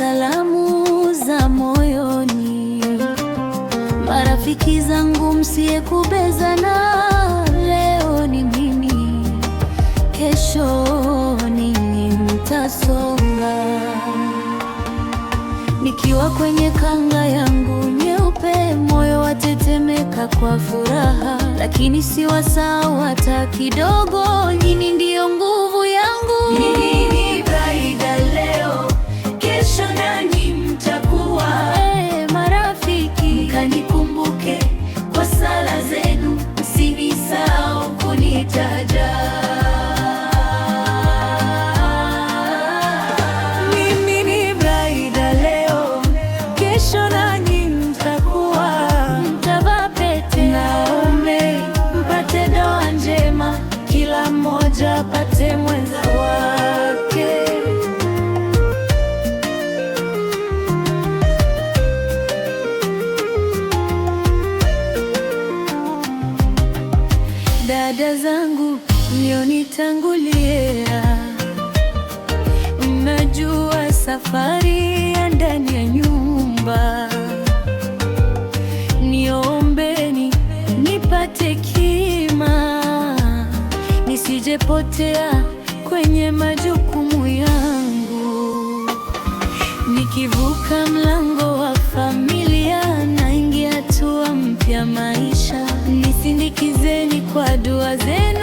salamu za moyoni. Marafiki zangu msiyekubezana, leo ni mimi, kesho ninyi mtasonga. Nikiwa kwenye kanga yangu nyeupe, moyo watetemeka kwa furaha, lakini siwasahau hata kidogo. Nyinyi ndiyo nguvu yangu. Mimi ni Braida leo, kesho nanyi mtakuwa marafiki. Mkanikumbuke kwa sala zenu, msinisahau kunitaja. Mimi ni Braida leo, kesho nanyi mtakuwa, mtavaa pete. Naombe mpate ndoa njema, kila mmoja apate mwenza wake. Dada zangu mlionitangulia, mnajua safari ya ndani ya nyumba. Niombeni nipate hekima, nisijepotea kwenye majukumu yangu. Nikivuka mlango wa familia, naingia hatua mpya maisha. Nisindikizeni kwa dua zenu.